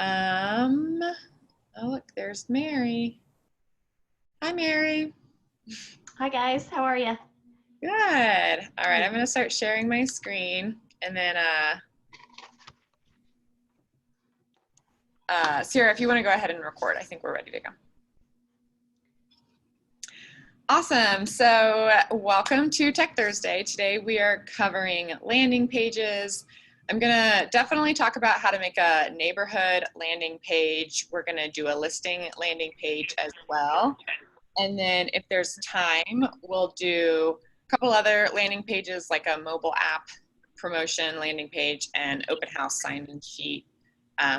Oh, look, there's Mary. Hi, Mary. Hi guys, how are you? Good. All right, I'm going to start sharing my screen, and then Sierra, if you want to go ahead and record, I think we're ready to go. Awesome. So welcome to Tech Thursday. Today we are covering landing pages. I'm going to definitely talk about how to make a neighborhood landing page. We're going to do a listing landing page as well. And then if there's time, we'll do a couple other landing pages like a mobile app promotion landing page and open house sign-in sheet.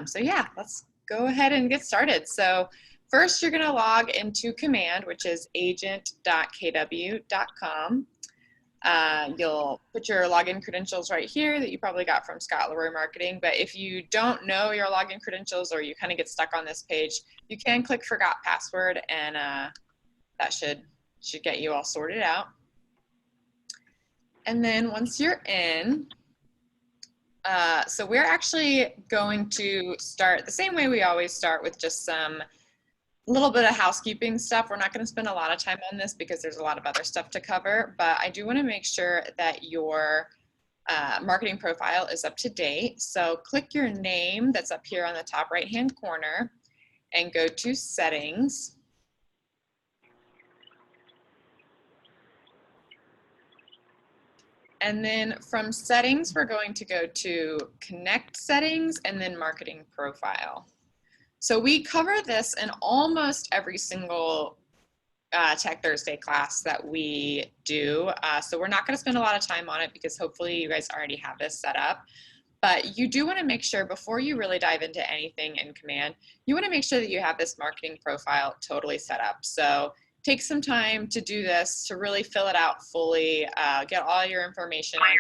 So yeah, let's go ahead and get started. So first, you're going to log into Command, which is agent.kw.com. You'll put your login credentials right here that you probably got from Scott Leroy Marketing. But if you don't know your login credentials or you kind of get stuck on this page, you can click Forgot Password, and that should get you all sorted out. And then once you're in, so we're actually going to start the same way we always start, with just some little bit of housekeeping stuff. We're not going to spend a lot of time on this because there's a lot of other stuff to cover, but I do want to make sure that your marketing profile is up to date. So click your name that's up here on the top right hand corner and go to Settings. And then from Settings, we're going to go to Connect Settings and then Marketing Profile. So we cover this in almost every single Tech Thursday class that we do. So we're not going to spend a lot of time on it because hopefully you guys already have this set up. But you do want to make sure before you really dive into anything in Command, you want to make sure that you have this marketing profile totally set up. So take some time to do this, to really fill it out fully, get all your information on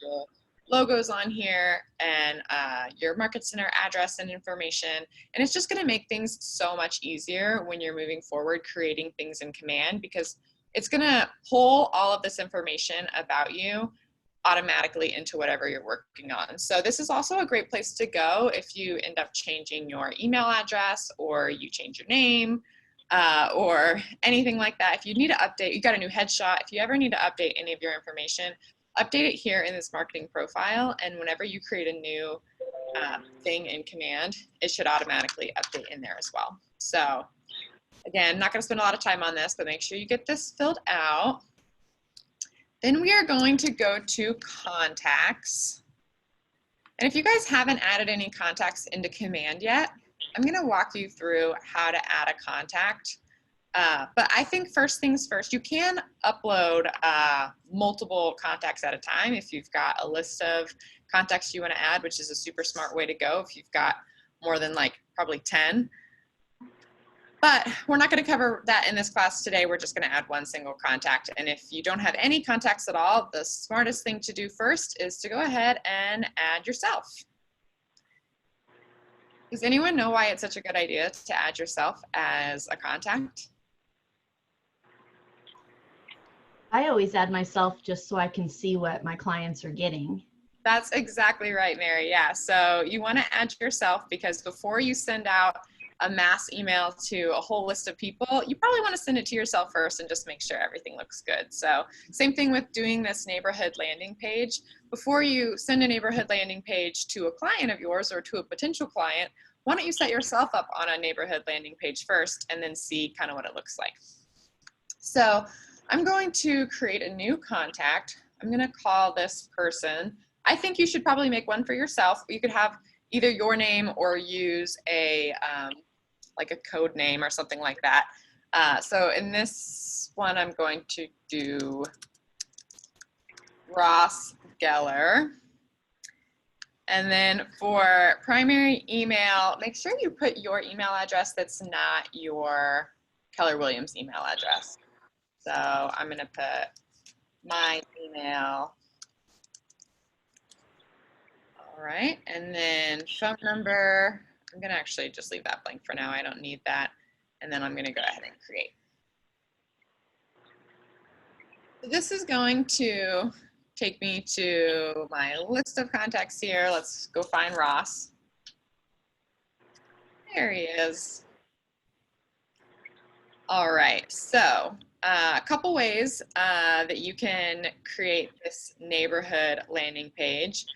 your logos on here, and your market center address and information. And it's just going to make things so much easier when you're moving forward creating things in Command, because it's going to pull all of this information about you automatically into whatever you're working on. So this is also a great place to go if you end up changing your email address, or you change your name, or anything like that. If you need to update, you got a new headshot, if you ever need to update any of your information, update it here in this marketing profile, and whenever you create a new thing in Command, it should automatically update in there as well. So again, not going to spend a lot of time on this, but make sure you get this filled out. Then we are going to go to contacts. And if you guys haven't added any contacts into Command yet, I'm going to walk you through how to add a contact. But I think first things first, you can upload multiple contacts at a time if you've got a list of contacts you want to add, which is a super smart way to go if you've got more than like probably 10. But we're not going to cover that in this class today. We're just going to add one single contact. And if you don't have any contacts at all, the smartest thing to do first is to go ahead and add yourself. Does anyone know why it's such a good idea to add yourself as a contact? I always add myself just so I can see what my clients are getting. That's exactly right, Mary. Yeah, so you want to add yourself because before you send out a mass email to a whole list of people, you probably want to send it to yourself first and just make sure everything looks good. So same thing with doing this neighborhood landing page. Before you send a neighborhood landing page to a client of yours or to a potential client, why don't you set yourself up on a neighborhood landing page first and then see kind of what it looks like. So I'm going to create a new contact. I'm going to call this person. I think you should probably make one for yourself. You could have either your name or use a like a code name or something like that. So in this one, I'm going to do Ross Geller. And then for primary email, make sure you put your email address that's not your Keller Williams email address. So I'm going to put my email. All right, and then phone number. I'm going to actually just leave that blank for now. I don't need that. And then I'm going to go ahead and create. So this is going to take me to my list of contacts here. Let's go find Ross. There he is. All right, so a couple ways that you can create this neighborhood landing page.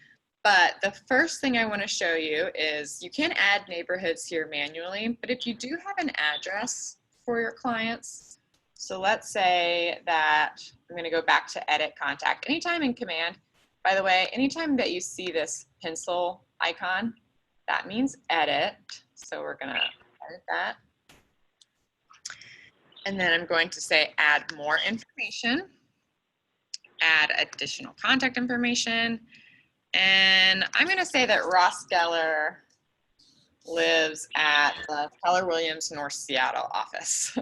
But the first thing I want to show you is you can add neighborhoods here manually, but if you do have an address for your clients, so let's say that I'm going to go back to edit contact. Anytime in command, by the way, anytime that you see this pencil icon, that means edit. So we're going to edit that. And then I'm going to say add more information, add additional contact information. And I'm going to say that Ross Geller lives at the Keller Williams North Seattle office.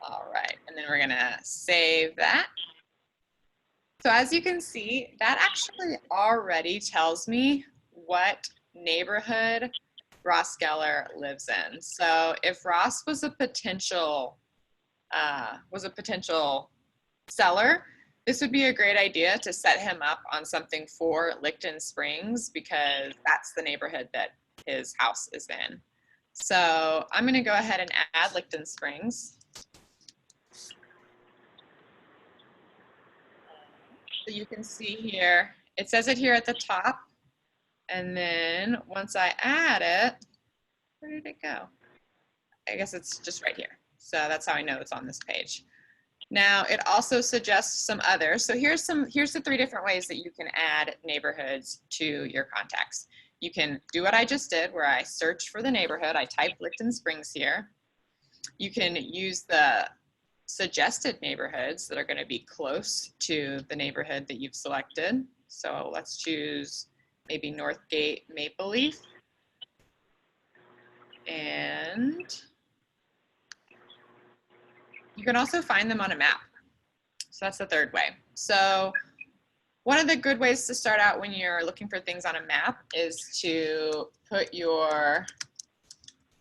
All right, and then we're going to save that. So as you can see, that actually already tells me what neighborhood Ross Geller lives in. So if Ross was a potential seller, this would be a great idea to set him up on something for Licton Springs because that's the neighborhood that his house is in. So I'm going to go ahead and add Licton Springs. So you can see here, it says it here at the top. And then once I add it, where did it go? I guess it's just right here. So that's how I know it's on this page. Now it also suggests some others. So here's the 3 different ways that you can add neighborhoods to your contacts. You can do what I just did where I search for the neighborhood. I type Licton Springs here. You can use the suggested neighborhoods that are going to be close to the neighborhood that you've selected. So let's choose maybe Northgate Maple Leaf. And you can also find them on a map. So that's the 3rd way. So one of the good ways to start out when you're looking for things on a map is to put your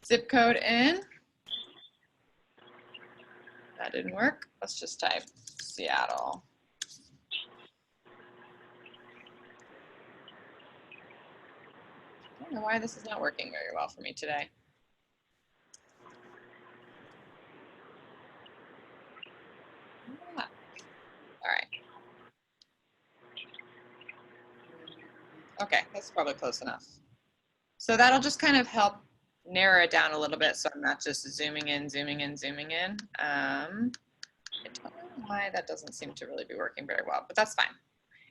zip code in. That didn't work. Let's just type Seattle. I don't know why this is not working very well for me today. All right. Okay, that's probably close enough. So that'll just kind of help narrow it down a little bit so I'm not just zooming in, zooming in, zooming in. I don't know why that doesn't seem to really be working very well, but that's fine.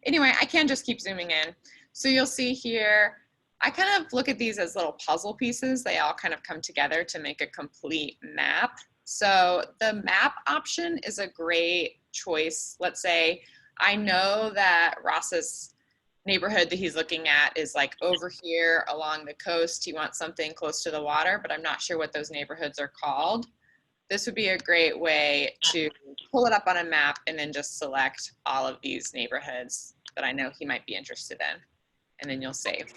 Anyway, I can just keep zooming in. So you'll see here, I kind of look at these as little puzzle pieces. They all kind of come together to make a complete map. So the map option is a great choice. Let's say I know that Ross's neighborhood that he's looking at is like over here along the coast. He wants something close to the water, but I'm not sure what those neighborhoods are called. This would be a great way to pull it up on a map and then just select all of these neighborhoods that I know he might be interested in, and then you'll save.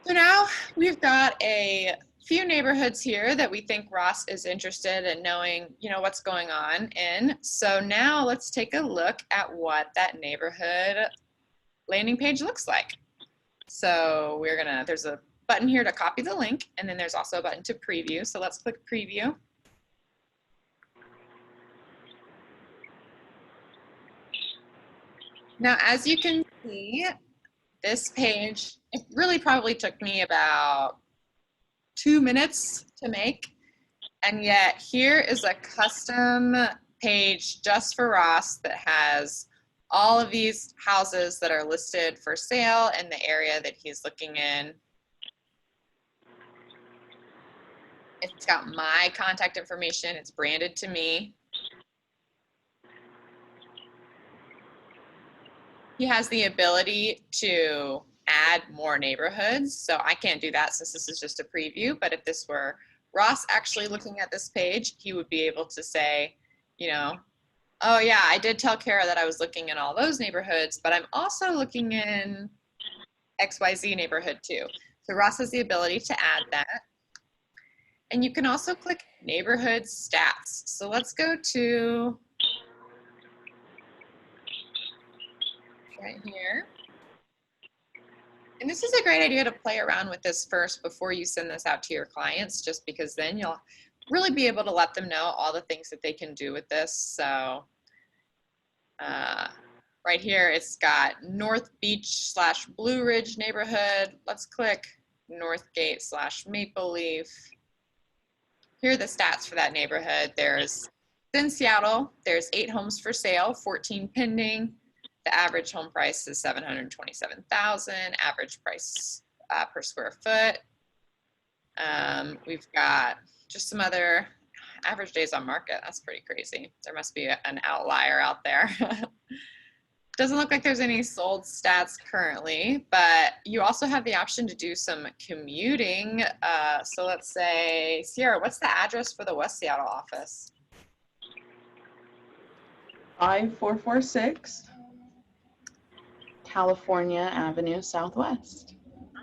So now we've got a few neighborhoods here that we think Ross is interested in knowing, what's going on in. So now let's take a look at what that neighborhood landing page looks like. So there's a button here to copy the link, and then there's also a button to preview. So let's click preview. Now, as you can see, this page, it really probably took me about 2 minutes to make. And yet here is a custom page just for Ross that has all of these houses that are listed for sale in the area that he's looking in. It's got my contact information. It's branded to me. He has the ability to add more neighborhoods. So I can't do that since this is just a preview. But if this were Ross actually looking at this page, he would be able to say, oh yeah, I did tell Kara that I was looking in all those neighborhoods, but I'm also looking in XYZ neighborhood too. So Ross has the ability to add that. And you can also click neighborhood stats. So let's go to right here. And this is a great idea to play around with this first before you send this out to your clients, just because then you'll really be able to let them know all the things that they can do with this. So right here, it's got North Beach / Blue Ridge neighborhood. Let's click Northgate / Maple Leaf. Here are the stats for that neighborhood. There's, in Seattle, there's 8 homes for sale, 14 pending. The average home price is $727,000, average price per square foot. We've got just some other average days on market. That's pretty crazy. There must be an outlier out there. Doesn't look like there's any sold stats currently, but you also have the option to do some commuting. So let's say, Sierra, what's the address for the West Seattle office? 5446 California Avenue Southwest.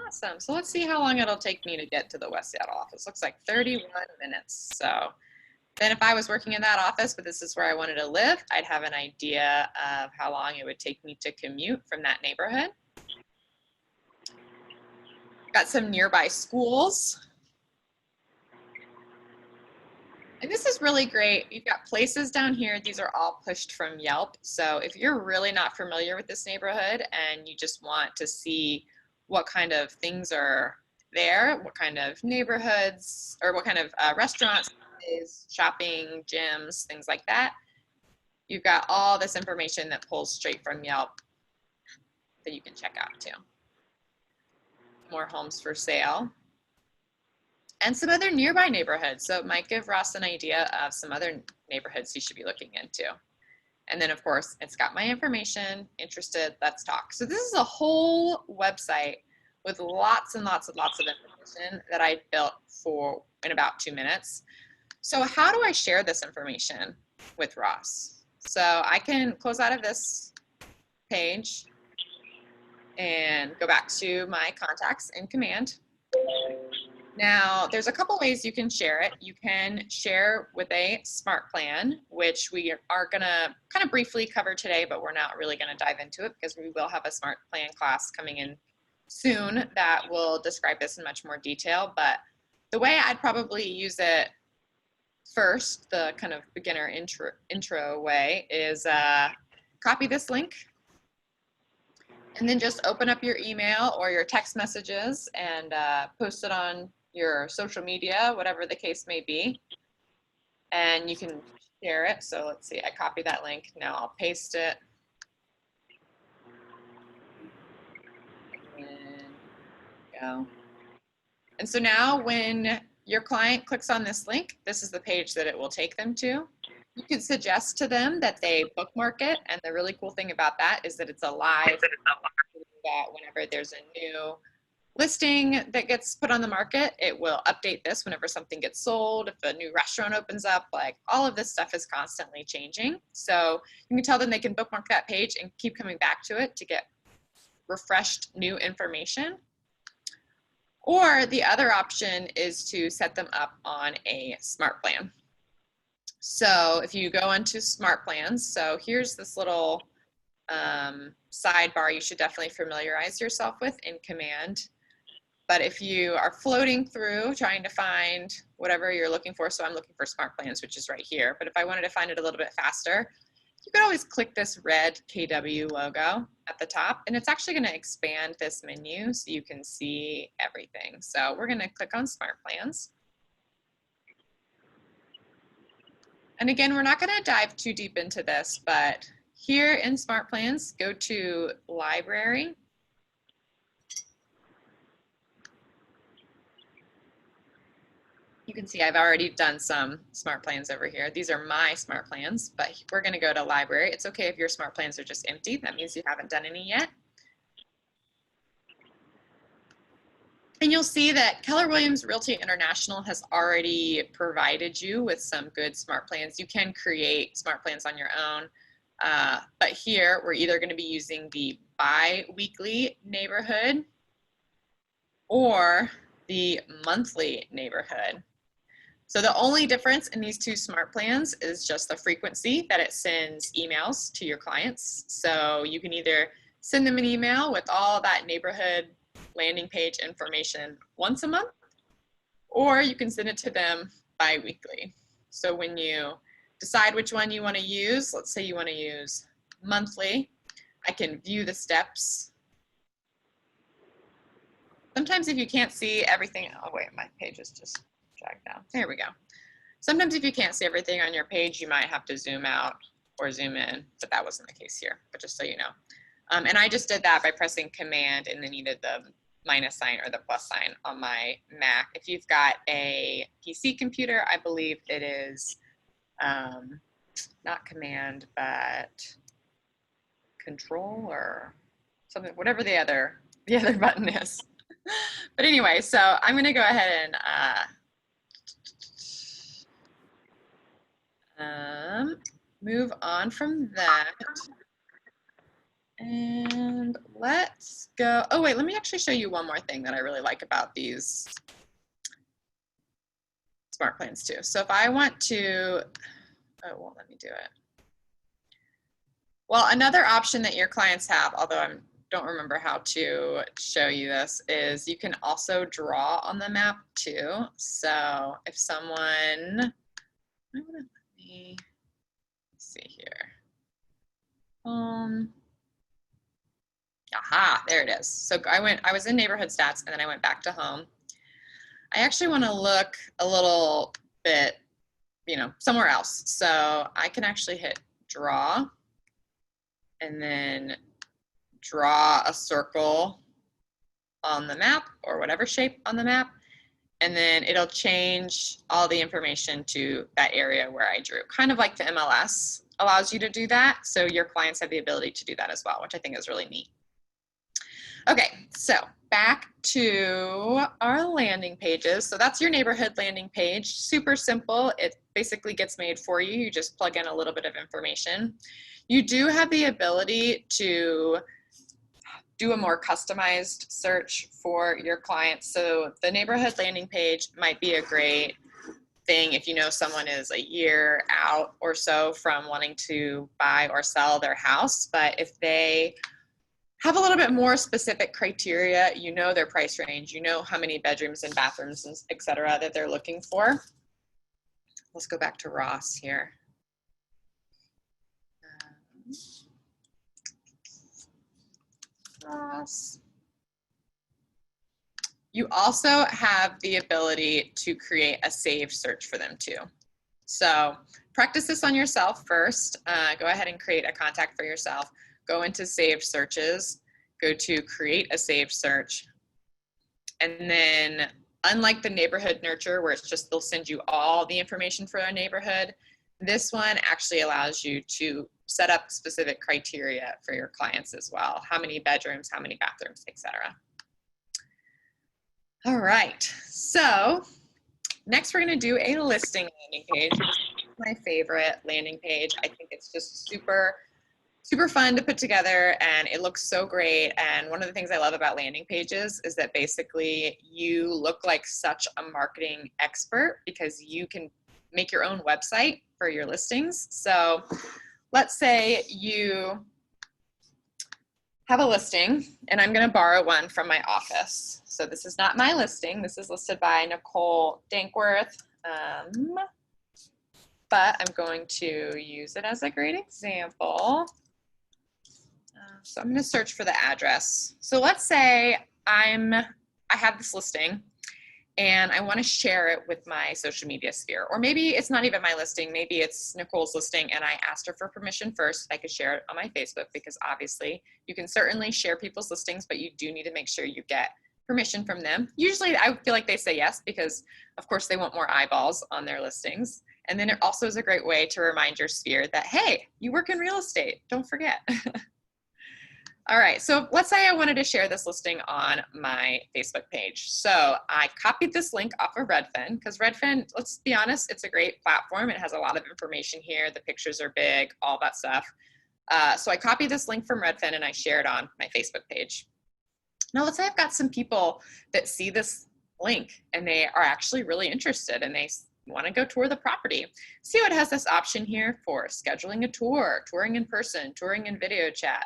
Awesome. So let's see how long it'll take me to get to the West Seattle office. Looks like 31 minutes. So then if I was working in that office, but this is where I wanted to live, I'd have an idea of how long it would take me to commute from that neighborhood. Got some nearby schools. And this is really great. You've got places down here. These are all pushed from Yelp. So if you're really not familiar with this neighborhood and you just want to see what kind of things are there, what kind of neighborhoods, or what kind of restaurants, shopping, gyms, things like that, you've got all this information that pulls straight from Yelp that you can check out too. More homes for sale. And some other nearby neighborhoods. So it might give Ross an idea of some other neighborhoods he should be looking into. And then of course, it's got my information, interested, let's talk. So this is a whole website with lots and lots and lots of information that I built in about 2 minutes. So how do I share this information with Ross? So I can close out of this page and go back to my contacts in Command. Now, there's a couple ways you can share it. You can share with a smart plan, which we are gonna kind of briefly cover today, but we're not really gonna dive into it because we will have a smart plan class coming in soon that will describe this in much more detail. But the way I'd probably use it first, the kind of beginner intro way, is copy this link and then just open up your email or your text messages and post it on your social media, whatever the case may be, and you can share it. So let's see, I copy that link. Now I'll paste it. And go. And so now when your client clicks on this link, this is the page that it will take them to. You can suggest to them that they bookmark it. And the really cool thing about that is that it's a live, that whenever there's a new listing that gets put on the market, it will update this whenever something gets sold. If a new restaurant opens up, like all of this stuff is constantly changing. So you can tell them they can bookmark that page and keep coming back to it to get refreshed new information. Or the other option is to set them up on a smart plan. So if you go into smart plans, so here's this little sidebar you should definitely familiarize yourself with in Command. But if you are floating through trying to find whatever you're looking for, so I'm looking for smart plans, which is right here. But if I wanted to find it a little bit faster, you could always click this red KW logo at the top, and it's actually going to expand this menu so you can see everything. So we're going to click on smart plans. And again, we're not going to dive too deep into this, but here in smart plans, go to library. You can see I've already done some smart plans over here. These are my smart plans, but we're going to go to library. It's okay if your smart plans are just empty. That means you haven't done any yet. And you'll see that Keller Williams Realty International has already provided you with some good smart plans. You can create smart plans on your own, but here we're either going to be using the bi-weekly neighborhood or the monthly neighborhood. So the only difference in these two smart plans is just the frequency that it sends emails to your clients. So you can either send them an email with all that neighborhood landing page information once a month, or you can send it to them bi-weekly. So when you decide which one you want to use, let's say you want to use monthly, I can view the steps. Sometimes if you can't see everything, oh wait, my page is just dragged down. There we go. Sometimes if you can't see everything on your page, you might have to zoom out or zoom in, but that wasn't the case here, but just so you know. And I just did that by pressing Command and then needed the minus sign or the plus sign on my Mac. If you've got a PC computer, I believe it is not Command, but Control or something, whatever the other button is. But anyway, so I'm going to go ahead and move on from that. And let's go. Oh, wait, let me actually show you one more thing that I really like about these smart plans too. So if I want to, oh, it won't let me do it. Well, another option that your clients have, although I don't remember how to show you this, is you can also draw on the map too. So if someone, let me see here. Aha, there it is. So I was in neighborhood stats and then I went back to home. I actually want to look a little bit, somewhere else. So I can actually hit draw and then draw a circle on the map or whatever shape on the map. And then it'll change all the information to that area where I drew. Kind of like the MLS allows you to do that. So your clients have the ability to do that as well, which I think is really neat. Okay, so back to our landing pages. So that's your neighborhood landing page. Super simple. It basically gets made for you. You just plug in a little bit of information. You do have the ability to do a more customized search for your clients. So the neighborhood landing page might be a great thing if you know someone is a year out or so from wanting to buy or sell their house. But if they have a little bit more specific criteria, you know their price range, you know how many bedrooms and bathrooms, and et cetera, that they're looking for. Let's go back to Ross here. Ross. You also have the ability to create a saved search for them too. So practice this on yourself first. Go ahead and create a contact for yourself. Go into saved searches, go to create a saved search. And then unlike the neighborhood nurture where it's just they'll send you all the information for a neighborhood, this one actually allows you to set up specific criteria for your clients as well. How many bedrooms, how many bathrooms, etc. All right, so next we're going to do a listing landing page. This is my favorite landing page. I think it's just super fun to put together and it looks so great. And one of the things I love about landing pages is that basically you look like such a marketing expert because you can make your own website for your listings. So let's say you have a listing and I'm going to borrow one from my office. So this is not my listing. This is listed by Nicole Dankworth. But I'm going to use it as a great example. So I'm going to search for the address. So let's say I have this listing and I want to share it with my social media sphere. Or maybe it's not even my listing. Maybe it's Nicole's listing and I asked her for permission first. I could share it on my Facebook because obviously you can certainly share people's listings, but you do need to make sure you get permission from them. Usually I feel like they say yes because of course they want more eyeballs on their listings. And then it also is a great way to remind your sphere that, hey, you work in real estate, don't forget. All right, so let's say I wanted to share this listing on my Facebook page. So I copied this link off of Redfin because Redfin, let's be honest, it's a great platform. It has a lot of information here. The pictures are big, all that stuff. So I copied this link from Redfin and I shared it on my Facebook page. Now let's say I've got some people that see this link and they are actually really interested and they want to go tour the property. See how it has this option here for scheduling a tour, touring in person, touring in video chat.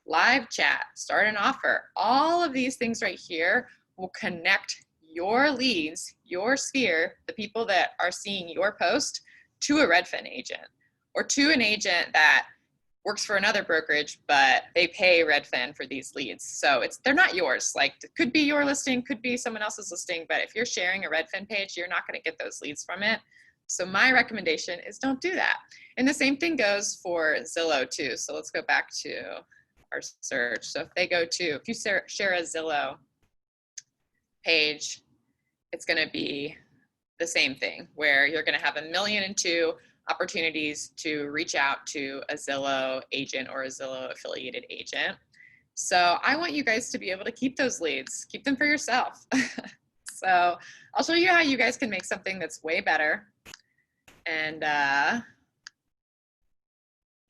live chat, start an offer. All of these things right here will connect your leads, your sphere, the people that are seeing your post, to a Redfin agent or to an agent that works for another brokerage, but they pay Redfin for these leads. So they're not yours. Like, it could be your listing, could be someone else's listing, but if you're sharing a Redfin page, you're not going to get those leads from it. So my recommendation is don't do that. And the same thing goes for Zillow too. So let's go back to our search. So if you share a Zillow page, it's going to be the same thing where you're going to have 1,000,002 opportunities to reach out to a Zillow agent or a Zillow affiliated agent. So I want you guys to be able to keep those leads, keep them for yourself. So I'll show you how you guys can make something that's way better. And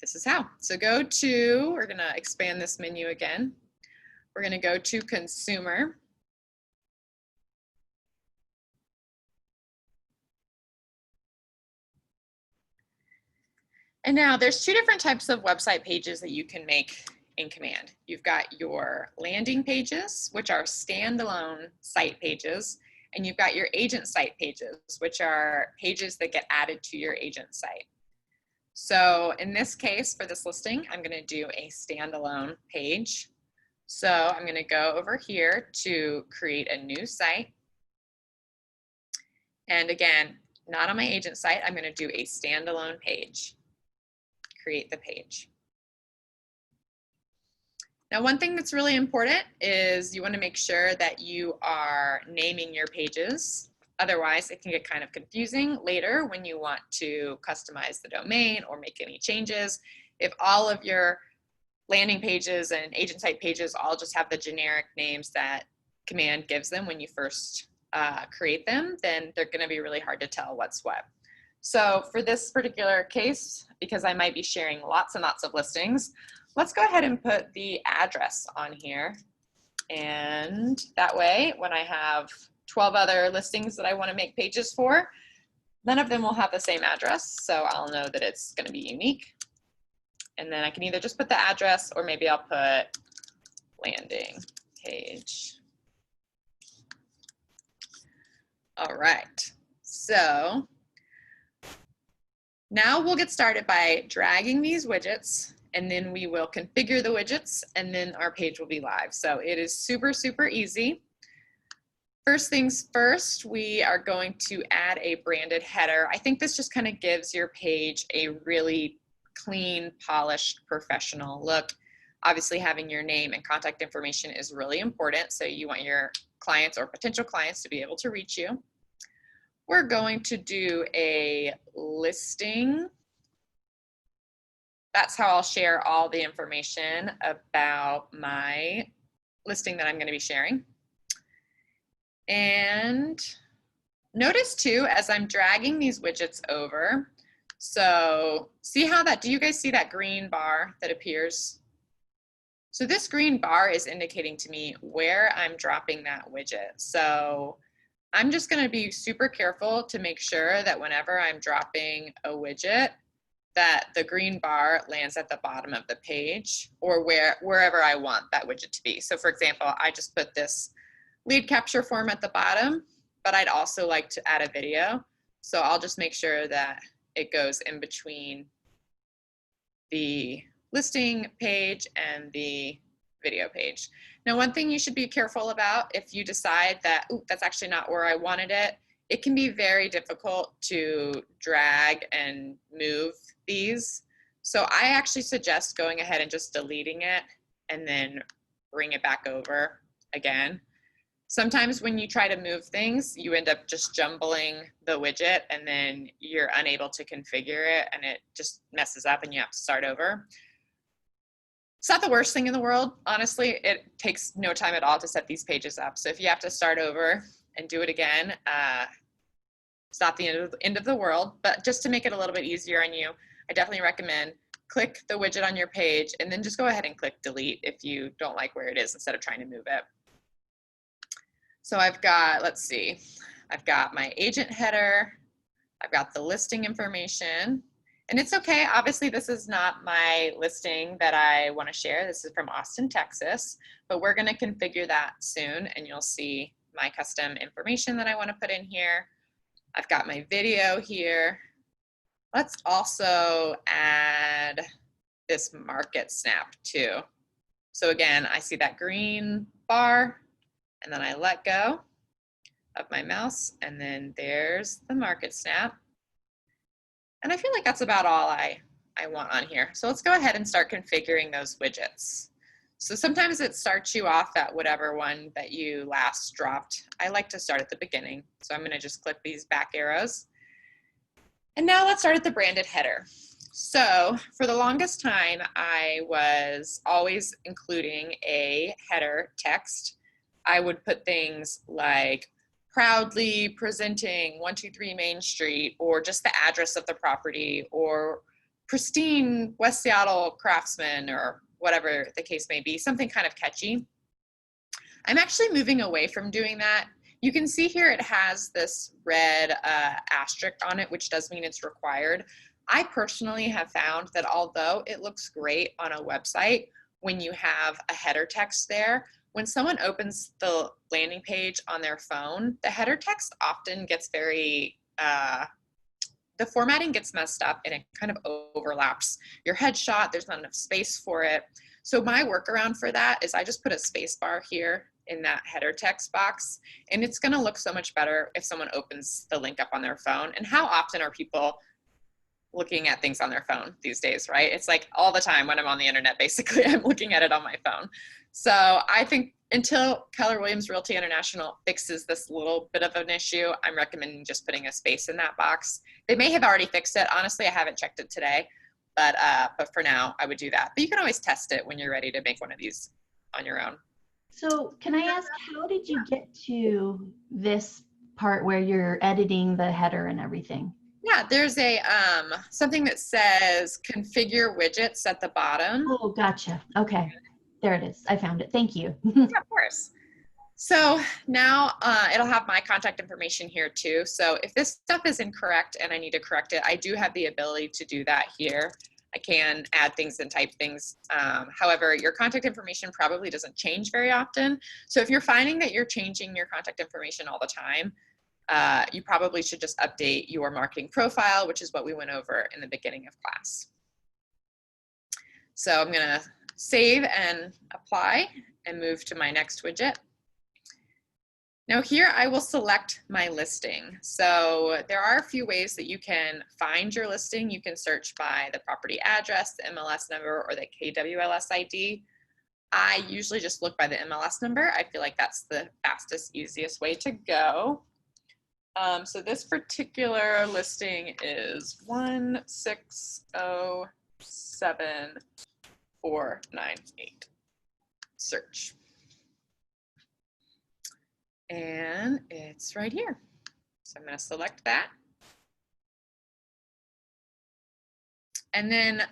this is how. So we're going to expand this menu again. We're going to go to consumer. And now there's two different types of website pages that you can make in Command. You've got your landing pages, which are standalone site pages, and you've got your agent site pages, which are pages that get added to your agent site. So in this case, for this listing, I'm going to do a standalone page. So I'm going to go over here to create a new site. And again, not on my agent site, I'm going to do a standalone page. Create the page. Now, one thing that's really important is you want to make sure that you are naming your pages. Otherwise, it can get kind of confusing later when you want to customize the domain or make any changes. If all of your landing pages and agent site pages all just have the generic names that Command gives them when you first create them, then they're going to be really hard to tell what's what. So for this particular case, because I might be sharing lots and lots of listings, let's go ahead and put the address on here. And that way, when I have 12 other listings that I want to make pages for, none of them will have the same address. So I'll know that it's going to be unique. And then I can either just put the address or maybe I'll put landing page. All right. So now we'll get started by dragging these widgets, and then we will configure the widgets, and then our page will be live. So it is super, super easy. First things first, we are going to add a branded header. I think this just kind of gives your page a really clean, polished, professional look. Obviously, having your name and contact information is really important, so you want your clients or potential clients to be able to reach you. We're going to do a listing. That's how I'll share all the information about my listing that I'm going to be sharing. And notice too, as I'm dragging these widgets over, so see how do you guys see that green bar that appears? So this green bar is indicating to me where I'm dropping that widget. So I'm just going to be super careful to make sure that whenever I'm dropping a widget, that the green bar lands at the bottom of the page or wherever I want that widget to be. So for example, I just put this lead capture form at the bottom, but I'd also like to add a video. So I'll just make sure that it goes in between the listing page and the video page. Now, one thing you should be careful about if you decide that, ooh, that's actually not where I wanted it, it can be very difficult to drag and move these. So I actually suggest going ahead and just deleting it and then bring it back over again. Sometimes when you try to move things, you end up just jumbling the widget and then you're unable to configure it and it just messes up and you have to start over. It's not the worst thing in the world. Honestly, it takes no time at all to set these pages up. So if you have to start over and do it again, it's not the end of the world, but just to make it a little bit easier on you, I definitely recommend click the widget on your page and then just go ahead and click delete if you don't like where it is instead of trying to move it. So I've got, let's see, I've got my agent header, I've got the listing information, And it's okay, obviously this is not my listing that I want to share. This is from Austin, Texas, but we're going to configure that soon and you'll see my custom information that I want to put in here. I've got my video here. Let's also add this market snap too. So again, I see that green bar and then I let go of my mouse and then there's the market snap. And I feel like that's about all I want on here. So let's go ahead and start configuring those widgets. So sometimes it starts you off at whatever one that you last dropped. I like to start at the beginning. So I'm gonna just click these back arrows. And now let's start at the branded header. So for the longest time, I was always including a header text. I would put things like proudly presenting 123 Main Street, or just the address of the property, or pristine West Seattle craftsman, or whatever the case may be, something kind of catchy. I'm actually moving away from doing that. You can see here it has this red asterisk on it, which does mean it's required. I personally have found that although it looks great on a website, when you have a header text there, when someone opens the landing page on their phone, the header text often gets very, the formatting gets messed up and it kind of overlaps your headshot. There's not enough space for it. So my workaround for that is I just put a space bar here in that header text box, and it's gonna look so much better if someone opens the link up on their phone. And how often are people looking at things on their phone these days, right? It's like all the time when I'm on the internet, basically, I'm looking at it on my phone. So I think until Keller Williams Realty International fixes this little bit of an issue, I'm recommending just putting a space in that box. They may have already fixed it. Honestly, I haven't checked it today, but for now, I would do that. But you can always test it when you're ready to make one of these on your own. So can I ask, how did you get to this part where you're editing the header and everything? Yeah, there's a something that says configure widgets at the bottom. Oh, gotcha. Okay. There it is. I found it. Thank you. Yeah, of course. So now it'll have my contact information here too. So if this stuff is incorrect and I need to correct it, I do have the ability to do that here. I can add things and type things. However, your contact information probably doesn't change very often. So if you're finding that you're changing your contact information all the time, you probably should just update your marketing profile, which is what we went over in the beginning of class. So I'm gonna save and apply and move to my next widget. Now here I will select my listing. So there are a few ways that you can find your listing. You can search by the property address, the MLS number, or the KWLS ID. I usually just look by the MLS number. I feel like that's the fastest, easiest way to go. So this particular listing is 1607498. Search. And it's right here. So I'm going to select that. And then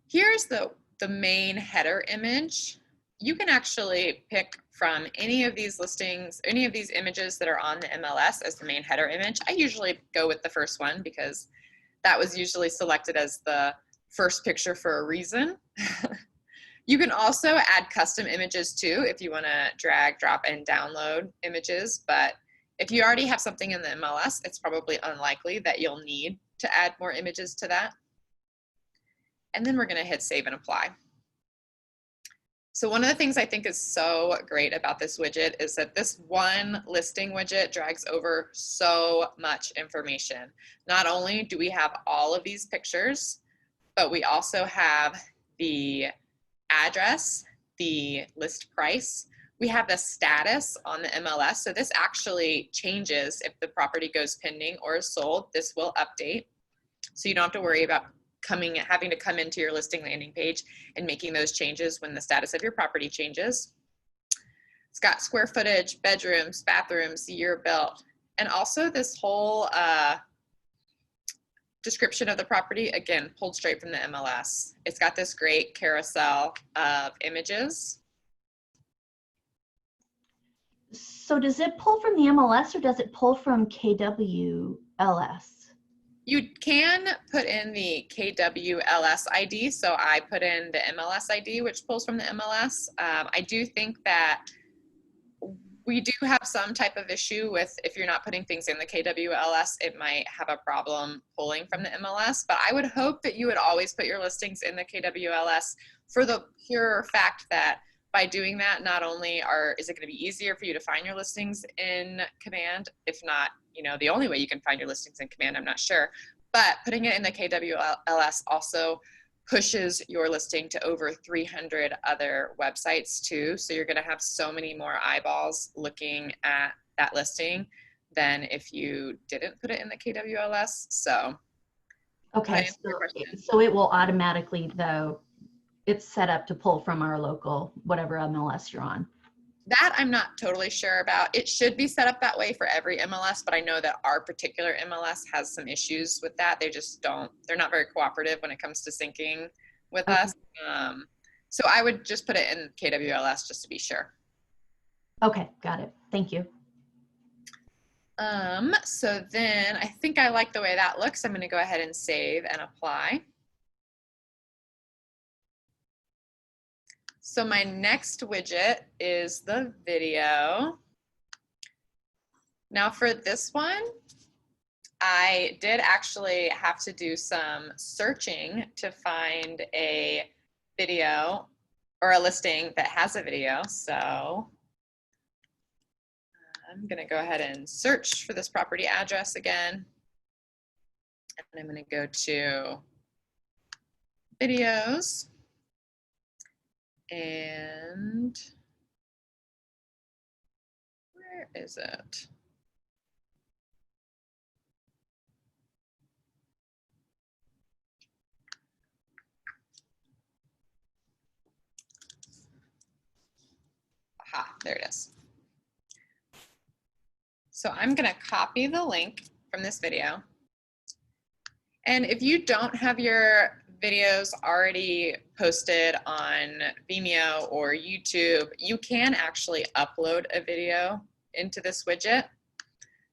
here's the main header image. You can actually pick from any of these listings, any of these images that are on the MLS as the main header image. I usually go with the first one because that was usually selected as the first picture for a reason. You can also add custom images too if you want to drag, drop, and download images. But if you already have something in the MLS, it's probably unlikely that you'll need to add more images to that. And then we're going to hit save and apply. So one of the things I think is so great about this widget is that this one listing widget drags over so much information. Not only do we have all of these pictures, but we also have the address, the list price. We have the status on the MLS. So this actually changes if the property goes pending or is sold. This will update. So you don't have to worry about having to come into your listing landing page and making those changes when the status of your property changes. It's got square footage, bedrooms, bathrooms, year built, and also this whole description of the property, again, pulled straight from the MLS. It's got this great carousel of images. So does it pull from the MLS or does it pull from KWLS? You can put in the KWLS ID. So I put in the MLS ID, which pulls from the MLS. I do think that we do have some type of issue with if you're not putting things in the KWLS, it might have a problem pulling from the MLS. But I would hope that you would always put your listings in the KWLS for the pure fact that by doing that, not only is it going to be easier for you to find your listings in Command, if not, the only way you can find your listings in Command, I'm not sure, but putting it in the KWLS also pushes your listing to over 300 other websites too. So you're going to have so many more eyeballs looking at that listing than if you didn't put it in the KWLS. So, Okay, so it will automatically, though, it's set up to pull from our local, whatever MLS you're on. That I'm not totally sure about. It should be set up that way for every MLS, but I know that our particular MLS has some issues with that. They just they're not very cooperative when it comes to syncing with us. So I would just put it in KWLS just to be sure. Okay, got it. Thank you. So then I think I like the way that looks. I'm going to go ahead and save and apply. So my next widget is the video. Now for this one, I did actually have to do some searching to find a video or a listing that has a video. So I'm going to go ahead and search for this property address again. And I'm going to go to videos. And where is it? Aha, there it is. So I'm going to copy the link from this video. And if you don't have your videos already posted on Vimeo or YouTube, you can actually upload a video into this widget.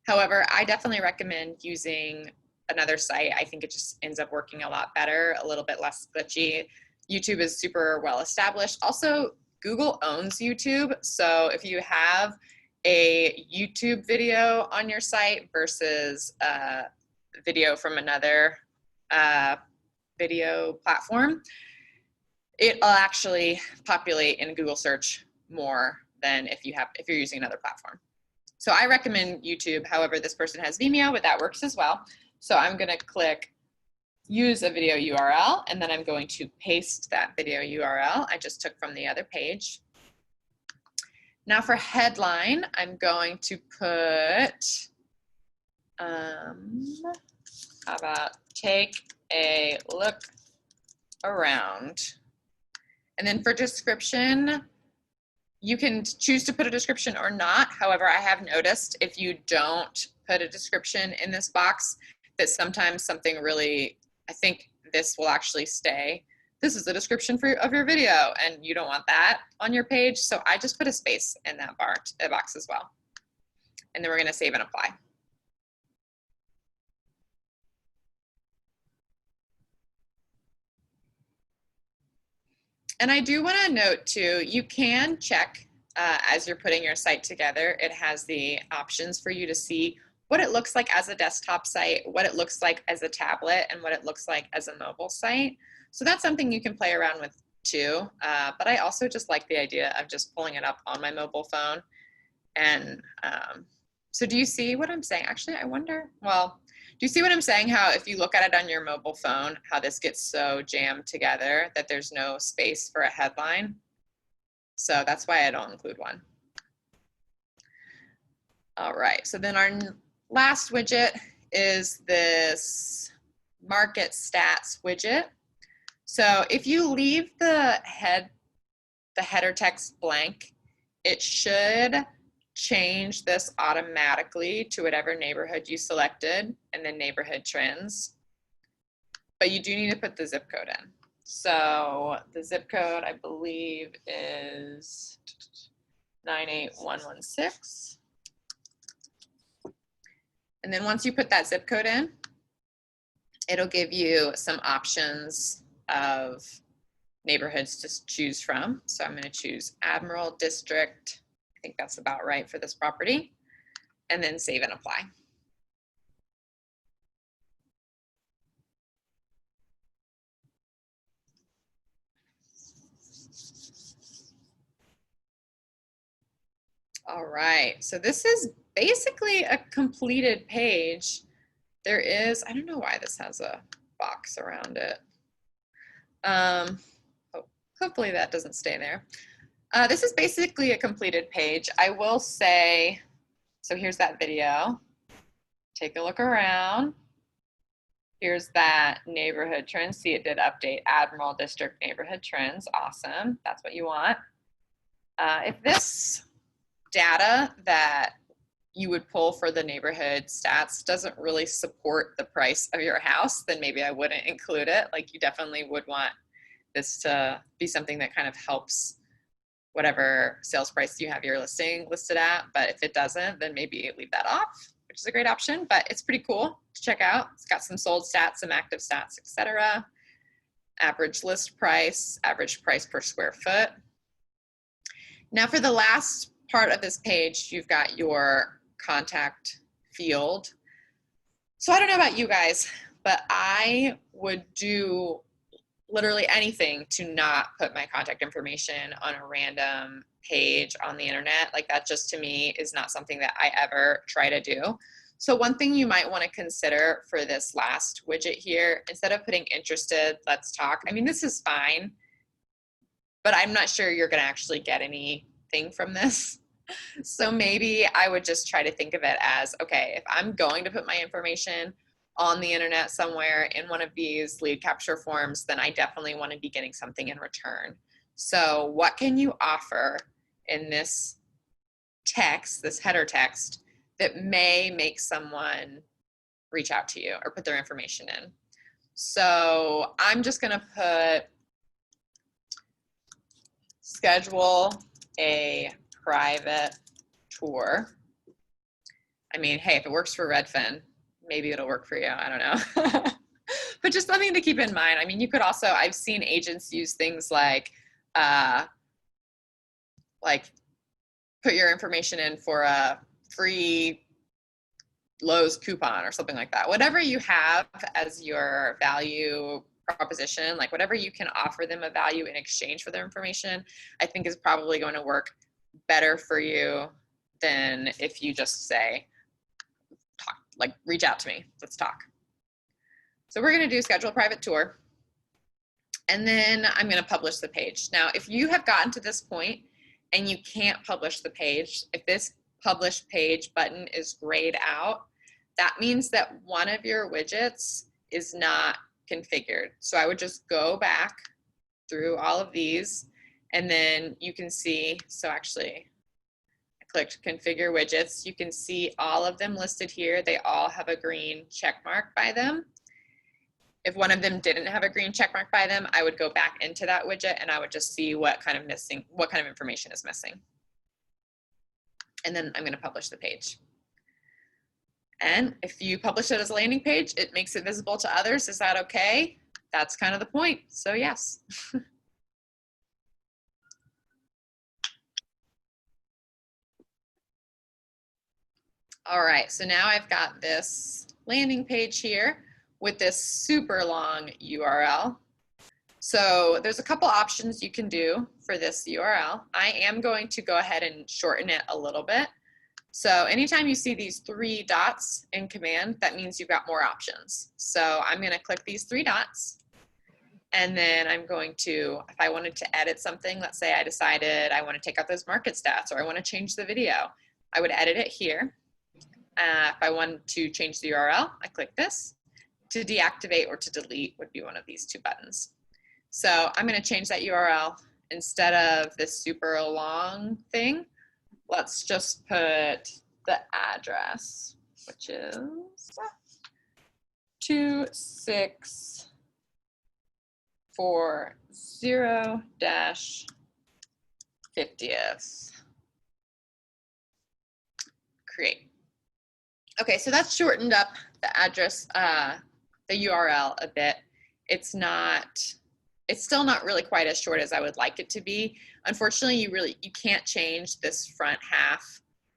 However, I definitely recommend using another site. I think it just ends up working a lot better, a little bit less glitchy. YouTube is super well established. Also, Google owns YouTube. So if you have a YouTube video on your site versus a video from another video platform, it'll actually populate in Google search more than if you're using another platform. So I recommend YouTube. However, this person has Vimeo, but that works as well. So I'm going to click use a video URL, and then I'm going to paste that video URL I just took from the other page. Now for headline, I'm going to put, how about take a look around. And then for description, you can choose to put a description or not. However, I have noticed if you don't put a description in this box, that sometimes something really, I think this will actually stay. This is the description of your video, and you don't want that on your page. So I just put a space in that box as well. And then we're going to save and apply. And I do want to note too, you can check as you're putting your site together. It has the options for you to see what it looks like as a desktop site, what it looks like as a tablet, and what it looks like as a mobile site. So that's something you can play around with too. But I also just like the idea of just pulling it up on my mobile phone. And so do you see what I'm saying? Actually, I wonder, well, do you see what I'm saying? How if you look at it on your mobile phone, how this gets so jammed together that there's no space for a headline? So that's why I don't include one. All right, so then our last widget is this market stats widget. So if you leave the header text blank, it should change this automatically to whatever neighborhood you selected and then neighborhood trends. But you do need to put the zip code in. So the zip code, I believe, is 98116. And then once you put that zip code in, it'll give you some options of neighborhoods to choose from. So I'm going to choose Admiral District. I think that's about right for this property. And then save and apply. All right, so this is basically a completed page. There is, I don't know why this has a box around it. Hopefully that doesn't stay there. This is basically a completed page. I will say, so here's that video. Take a look around. Here's that neighborhood trends. See, it did update Admiral District neighborhood trends. Awesome, that's what you want. If this data that you would pull for the neighborhood stats doesn't really support the price of your house, then maybe I wouldn't include it. Like, you definitely would want this to be something that kind of helps whatever sales price you have your listing listed at. But if it doesn't, then maybe leave that off, which is a great option, but it's pretty cool to check out. It's got some sold stats, some active stats, etc. Average list price, average price per square foot. Now for the last part of this page, you've got your contact field. So I don't know about you guys, but I would do literally anything to not put my contact information on a random page on the internet. Like, that just, to me, is not something that I ever try to do. So one thing you might want to consider for this last widget here, instead of putting interested, let's talk. I mean, this is fine, but I'm not sure you're going to actually get anything from this. So maybe I would just try to think of it as, okay, if I'm going to put my information on the internet somewhere in one of these lead capture forms, then I definitely want to be getting something in return. So what can you offer in this text, this header text, that may make someone reach out to you or put their information in? So I'm just going to put schedule a private tour. I mean, hey, if it works for Redfin, maybe it'll work for you. I don't know. But just something to keep in mind. I mean, you could also, I've seen agents use things like put your information in for a free Lowe's coupon or something like that. Whatever you have as your value proposition, like whatever you can offer them a value in exchange for their information, I think is probably going to work better for you than if you just say, talk, like, reach out to me, let's talk. So we're going to do schedule a private tour, and then I'm going to publish the page. Now, if you have gotten to this point and you can't publish the page, if this publish page button is grayed out, that means that one of your widgets is not configured. So I would just go back through all of these, and then you can see, so actually I clicked configure widgets. You can see all of them listed here. They all have a green check mark by them. If one of them didn't have a green check mark by them, I would go back into that widget and I would just see what kind of information is missing. And then I'm going to publish the page. And if you publish it as a landing page, it makes it visible to others. Is that okay? That's kind of the point. So yes. All right, so now I've got this landing page here with this super long URL. So there's a couple options you can do for this URL. I am going to go ahead and shorten it a little bit. So anytime you see these 3 dots in command, that means you've got more options. So I'm going to click these 3 dots. And then I'm going to, if I wanted to edit something, let's say I decided I want to take out those market stats or I want to change the video, I would edit it here. If I want to change the URL, I click this. To deactivate or to delete would be one of these 2 buttons. So I'm going to change that URL. Instead of this super long thing, let's just put the address, which is 2640-50th. Create. Okay, so that's shortened up the address the URL a bit. It's still not really quite as short as I would like it to be. Unfortunately, you can't change this front half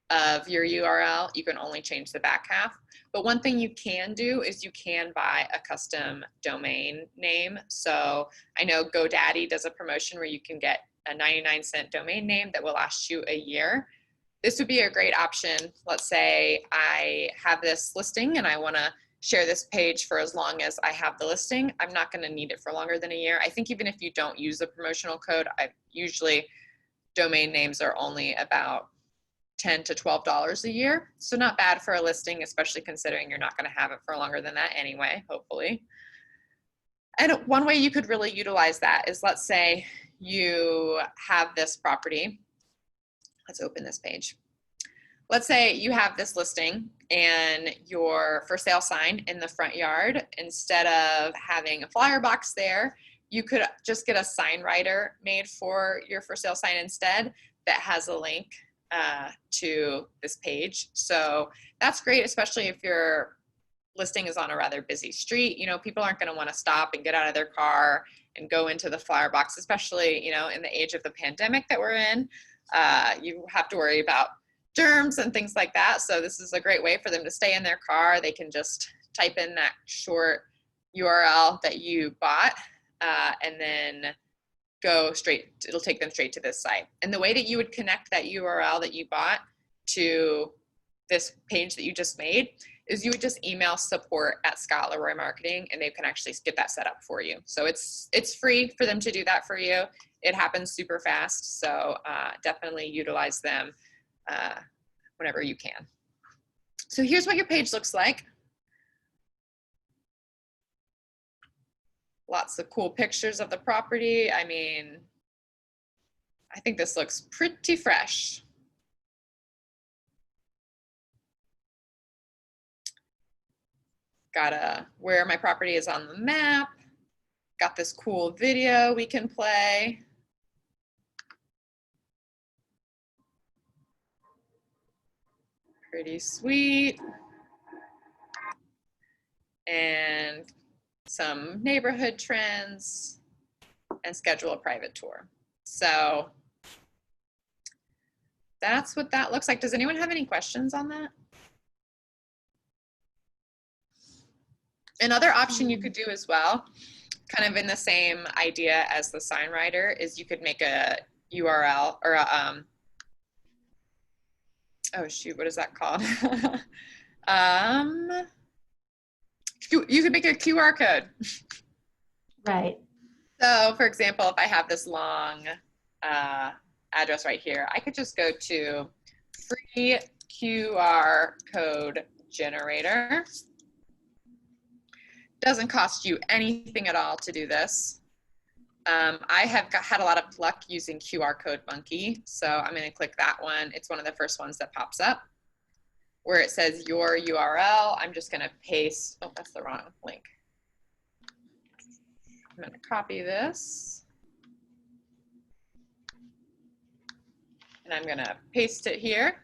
of your URL. You can only change the back half. But one thing you can do is you can buy a custom domain name. So I know GoDaddy does a promotion where you can get a 99-cent domain name that will last you a year. This would be a great option. Let's say I have this listing and I want to share this page for as long as I have the listing. I'm not going to need it for longer than a year. I think even if you don't use the promotional code, usually domain names are only about $10 to $12 a year. So not bad for a listing, especially considering you're not going to have it for longer than that anyway, hopefully. And one way you could really utilize that is, let's say you have this property. Let's open this page. Let's say you have this listing and your for sale sign in the front yard. Instead of having a flyer box there, you could just get a sign writer made for your for sale sign instead that has a link to this page. So that's great, especially if your listing is on a rather busy street. You know, people aren't going to want to stop and get out of their car and go into the flyer box, especially, you know, in the age of the pandemic that we're in. You have to worry about germs and things like that. So this is a great way for them to stay in their car. They can just type in that short URL that you bought and then go straight, it'll take them straight to this site. And the way that you would connect that URL that you bought to this page that you just made is you would just email support@Scott Leroy Marketing, and they can actually get that set up for you. So it's free for them to do that for you. It happens super fast. So definitely utilize them whenever you can. So here's what your page looks like. Lots of cool pictures of the property. I mean, I think this looks pretty fresh. Got where my property is on the map. Got this cool video we can play. Pretty sweet. And some neighborhood trends, and schedule a private tour. So that's what that looks like. Does anyone have any questions on that? Another option you could do as well, kind of in the same idea as the sign writer, is you could make a URL or a, oh shoot, what is that called? You could make a QR code. Right. So for example, if I have this long address right here, I could just go to free QR code generator. Doesn't cost you anything at all to do this. I have had a lot of luck using QR Code Monkey, so I'm going to click that one. It's one of the first ones that pops up where it says your URL. I'm just going to paste, oh, that's the wrong link. I'm going to copy this. And I'm going to paste it here.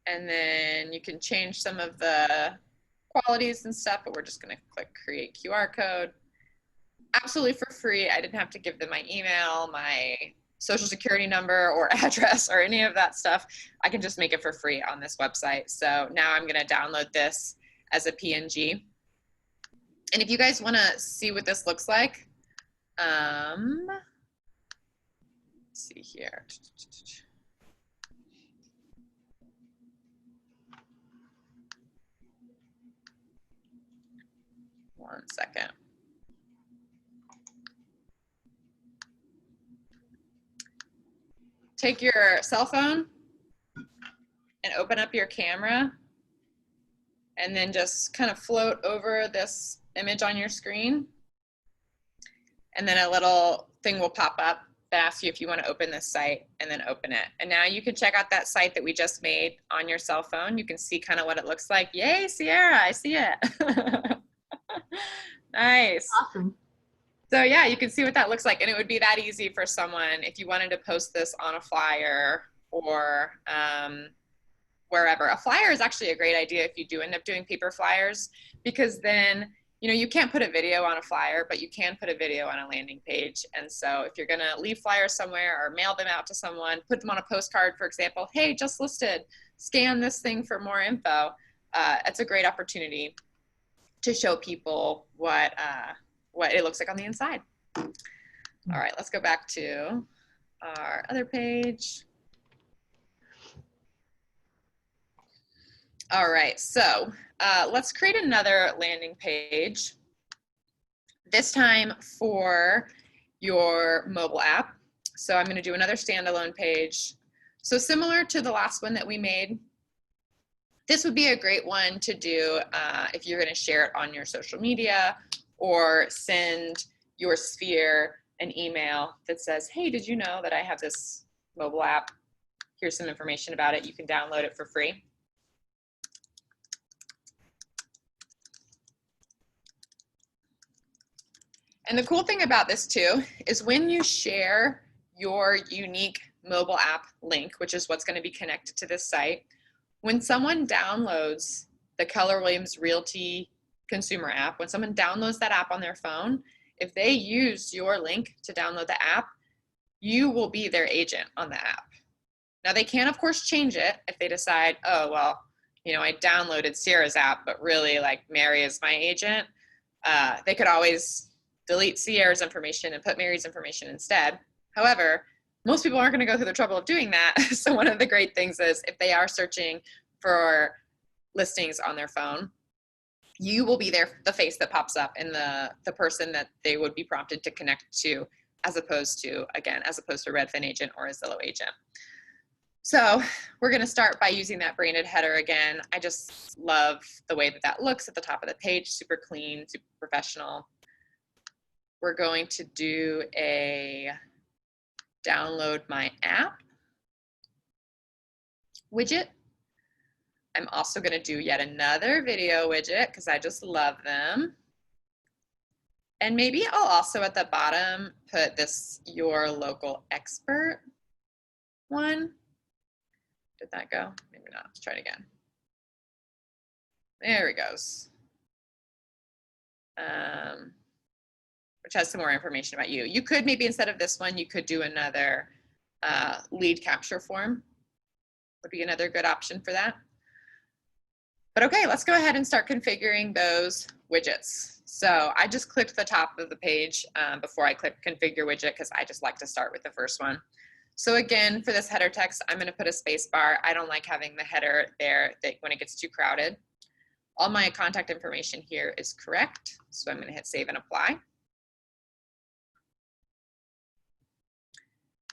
And then you can change some of the qualities and stuff, but we're just going to click create QR code. Absolutely for free. I didn't have to give them my email, my social security number or address or any of that stuff. I can just make it for free on this website. So now I'm going to download this as a PNG. And if you guys want to see what this looks like, let's see here. One second. Take your cell phone and open up your camera and then just kind of float over this image on your screen. And then a little thing will pop up that asks you if you want to open this site, and then open it. And now you can check out that site that we just made on your cell phone. You can see kind of what it looks like. Yay, Sierra, I see it. Nice. Awesome. So yeah, you can see what that looks like. And it would be that easy for someone if you wanted to post this on a flyer or wherever. A flyer is actually a great idea if you do end up doing paper flyers, because then you know, you can't put a video on a flyer, but you can put a video on a landing page. And so if you're going to leave flyers somewhere or mail them out to someone, put them on a postcard, for example, hey, just listed, scan this thing for more info. It's a great opportunity to show people what it looks like on the inside. All right, let's go back to our other page. All right, so let's create another landing page, this time for your mobile app. So I'm going to do another standalone page. So similar to the last one that we made, this would be a great one to do if you're going to share it on your social media or send your sphere an email that says, hey, did you know that I have this mobile app? Here's some information about it. You can download it for free. And the cool thing about this too is when you share your unique mobile app link, which is what's going to be connected to this site, when someone downloads the Keller Williams Realty consumer app, when someone downloads that app on their phone, if they use your link to download the app, you will be their agent on the app. Now they can of course change it if they decide, oh, well, you know, I downloaded Sierra's app, but really like Mary is my agent. They could always delete Sierra's information and put Mary's information instead. However, most people aren't going to go through the trouble of doing that. So one of the great things is if they are searching for listings on their phone, you will be the face that pops up and the person that they would be prompted to connect to, as opposed to Redfin agent or a Zillow agent. So we're going to start by using that branded header again. I just love the way that that looks at the top of the page, super clean, super professional. We're going to do a download my app widget. I'm also going to do yet another video widget because I just love them. And maybe I'll also at the bottom put this your local expert one. Did that go? Maybe not. Let's try it again. There it goes. Which has some more information about you. You could maybe instead of this one, you could do another lead capture form. Would be another good option for that. But okay, let's go ahead and start configuring those widgets. So I just clicked the top of the page before I click configure widget because I just like to start with the first one. So again, for this header text, I'm going to put a space bar. I don't like having the header there when it gets too crowded. All my contact information here is correct. So I'm going to hit save and apply.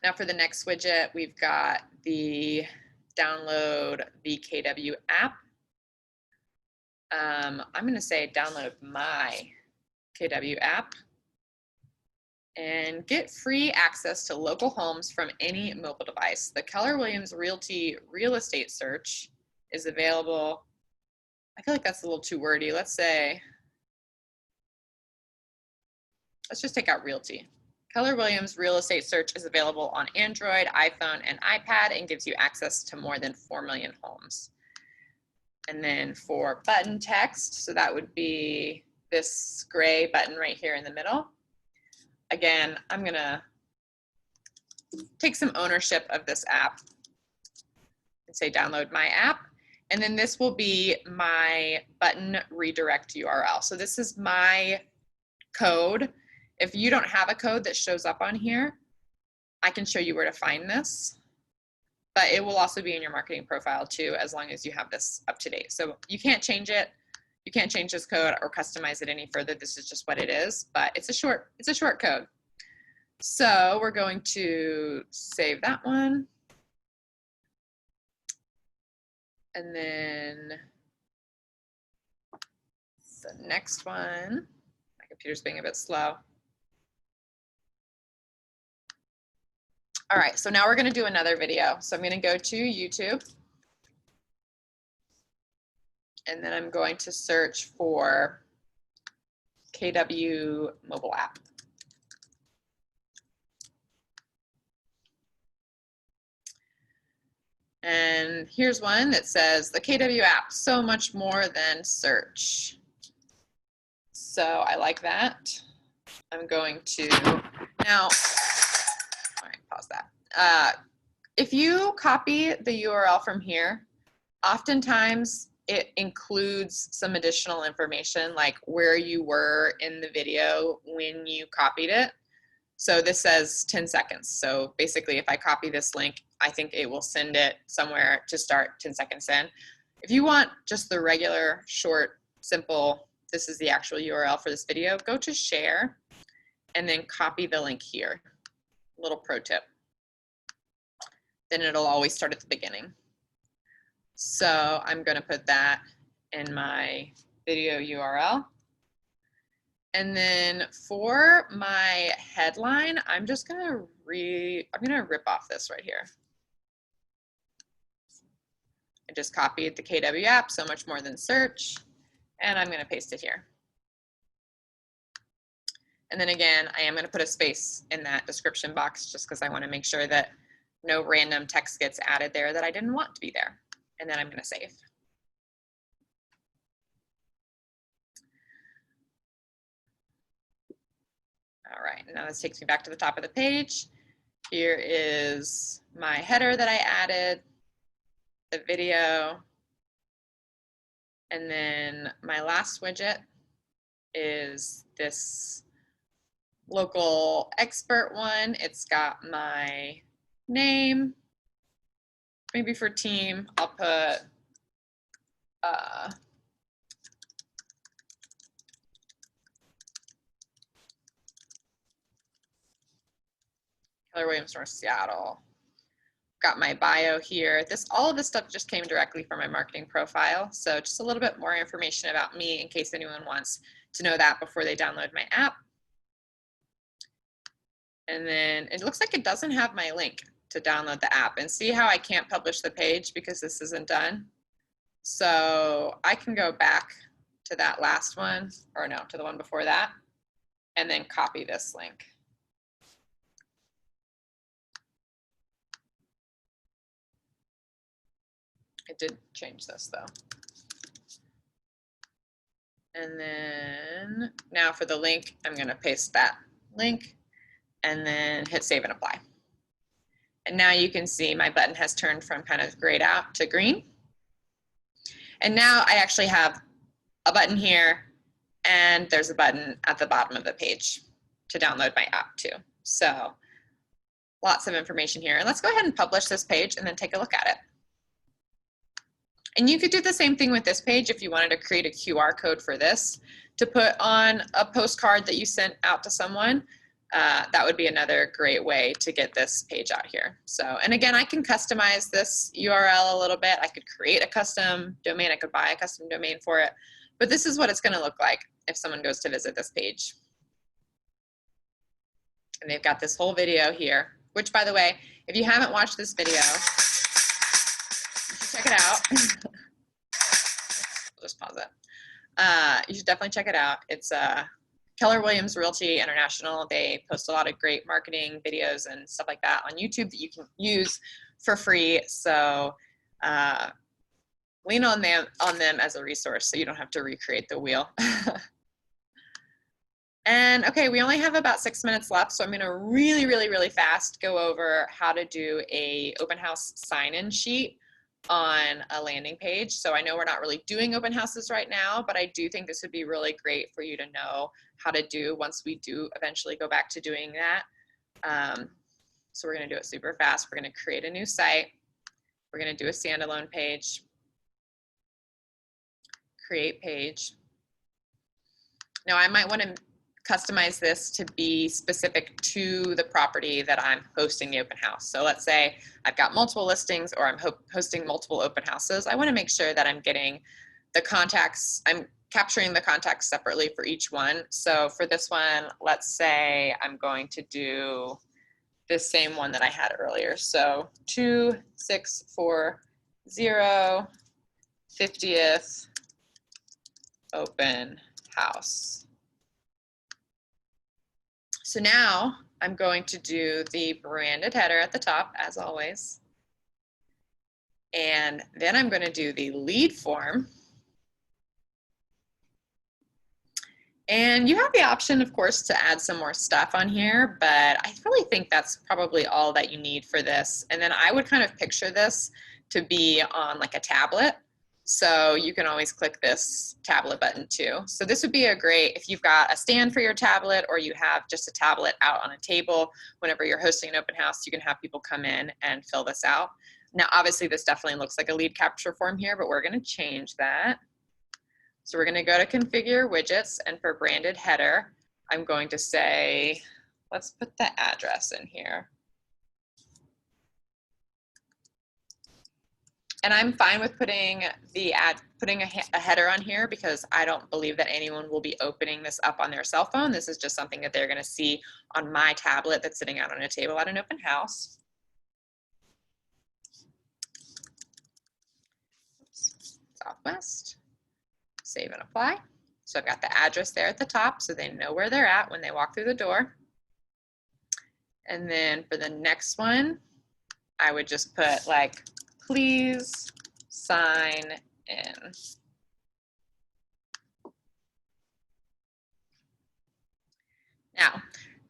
Now for the next widget, we've got the download the KW app. I'm going to say download my KW app and get free access to local homes from any mobile device. The Keller Williams Realty real estate search is available. I feel like that's a little too wordy. Let's just take out realty. Keller Williams real estate search is available on Android, iPhone, and iPad and gives you access to more than 4 million homes. And then for button text, so that would be this gray button right here in the middle. Again, I'm gonna take some ownership of this app and say download my app. And then this will be my button redirect URL. So this is my code. If you don't have a code that shows up on here, I can show you where to find this. But it will also be in your marketing profile too, as long as you have this up to date. So you can't change it. You can't change this code or customize it any further. This is just what it is, but it's a short code. So we're going to save that one. And then the next one, my computer's being a bit slow. All right, so now we're going to do another video. So I'm going to go to YouTube. And then I'm going to search for KW mobile app. And here's one that says the KW app, so much more than search. So I like that. I'm going to now, all right, pause that. If you copy the URL from here, oftentimes it includes some additional information like where you were in the video when you copied it. So this says 10 seconds. So basically if I copy this link, I think it will send it somewhere to start 10 seconds in. If you want just the regular, short, simple, this is the actual URL for this video, go to share and then copy the link here. Little pro tip. Then it'll always start at the beginning. So I'm going to put that in my video URL. And then for my headline, I'm just going to rip off this right here. I just copied the KW app, so much more than search, and I'm going to paste it here. And then again, I am going to put a space in that description box just because I want to make sure that no random text gets added there that I didn't want to be there. And then I'm going to save. All right, now this takes me back to the top of the page. Here is my header that I added, the video, and then my last widget is this local expert one. It's got my name. Maybe for team, I'll put Keller Williams North Seattle. Got my bio here. All of this stuff just came directly from my marketing profile. So just a little bit more information about me in case anyone wants to know that before they download my app. And then it looks like it doesn't have my link to download the app, and see how I can't publish the page because this isn't done. So I can go back to that last one, or no, to the one before that, and then copy this link. It did change this though. And then now for the link, I'm going to paste that link and then hit save and apply. And now you can see my button has turned from kind of grayed out to green. And now I actually have a button here, and there's a button at the bottom of the page to download my app too. So lots of information here. And let's go ahead and publish this page and then take a look at it. And you could do the same thing with this page if you wanted to create a QR code for this to put on a postcard that you sent out to someone. That would be another great way to get this page out here. So, and again, I can customize this URL a little bit. I could create a custom domain. I could buy a custom domain for it. But this is what it's going to look like if someone goes to visit this page. And they've got this whole video here, which, by the way, if you haven't watched this video, you should check it out. I'll just pause it. You should definitely check it out. It's Keller Williams Realty International. They post a lot of great marketing videos and stuff like that on YouTube that you can use for free. So lean on them as a resource so you don't have to recreate the wheel. And okay, we only have about 6 minutes left, so I'm going to really fast go over how to do a open house sign-in sheet on a landing page. So I know we're not really doing open houses right now, but I do think this would be really great for you to know how to do once we do eventually go back to doing that. So we're going to do it super fast. We're going to create a new site. We're going to do a standalone page. Create page. Now I might want to customize this to be specific to the property that I'm hosting the open house. So let's say I've got multiple listings or I'm hosting multiple open houses. I want to make sure that I'm getting the contacts, I'm capturing the contacts separately for each one. So for this one, let's say I'm going to do the same one that I had earlier. So 2640 50th open house. So now I'm going to do the branded header at the top, as always. And then I'm going to do the lead form. And you have the option, of course, to add some more stuff on here, but I really think that's probably all that you need for this. And then I would kind of picture this to be on like a tablet. So you can always click this tablet button too. So this would be a great, if you've got a stand for your tablet or you have just a tablet out on a table, whenever you're hosting an open house, you can have people come in and fill this out. Now, obviously this definitely looks like a lead capture form here, but we're gonna change that. So we're going to go to configure widgets, and for branded header, I'm going to say, let's put the address in here. And I'm fine with putting a header on here because I don't believe that anyone will be opening this up on their cell phone. This is just something that they're going to see on my tablet that's sitting out on a table at an open house. Southwest. Save and apply. So I've got the address there at the top so they know where they're at when they walk through the door. And then for the next one, I would just put like, please sign in. Now,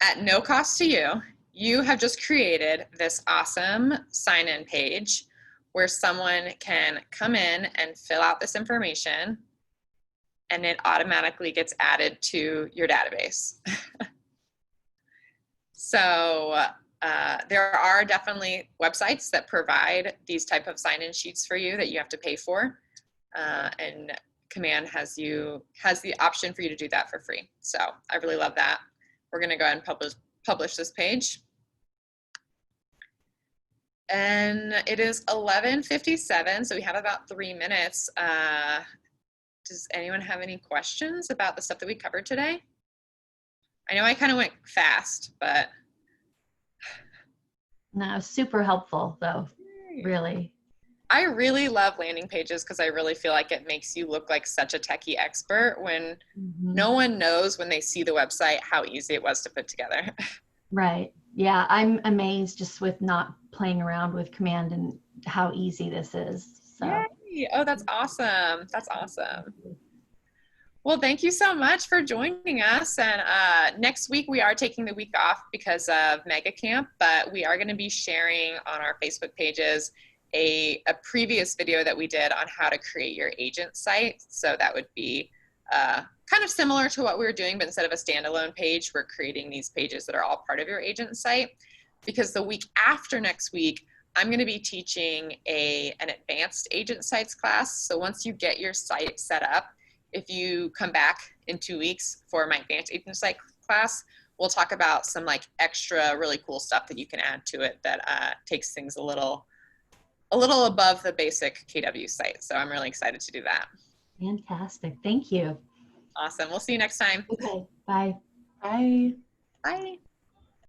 at no cost to you, you have just created this awesome sign-in page where someone can come in and fill out this information, and it automatically gets added to your database. So there are definitely websites that provide these type of sign-in sheets for you that you have to pay for. And Command has the option for you to do that for free. So I really love that. We're gonna go ahead and publish this page. And it is 11:57, so we have about 3 minutes. Does anyone have any questions about the stuff that we covered today? I know I kind of went fast, but. No, super helpful though, really. I really love landing pages because I really feel like it makes you look like such a techie expert when no one knows when they see the website how easy it was to put together. Right. Yeah, I'm amazed just with not playing around with Command and how easy this is. So. Yay. Oh, that's awesome. That's awesome. Well, thank you so much for joining us. And next week we are taking the week off because of Mega Camp, but we are going to be sharing on our Facebook pages a previous video that we did on how to create your agent site. So that would be kind of similar to what we were doing, but instead of a standalone page, we're creating these pages that are all part of your agent site. Because the week after next week, I'm going to be teaching an advanced agent sites class. So once you get your site set up, if you come back in 2 weeks for my advanced agent site class, we'll talk about some like extra really cool stuff that you can add to it that takes things a little above the basic KW site. So I'm really excited to do that. Fantastic. Thank you. Awesome. We'll see you next time. Okay. Bye. Bye. Bye.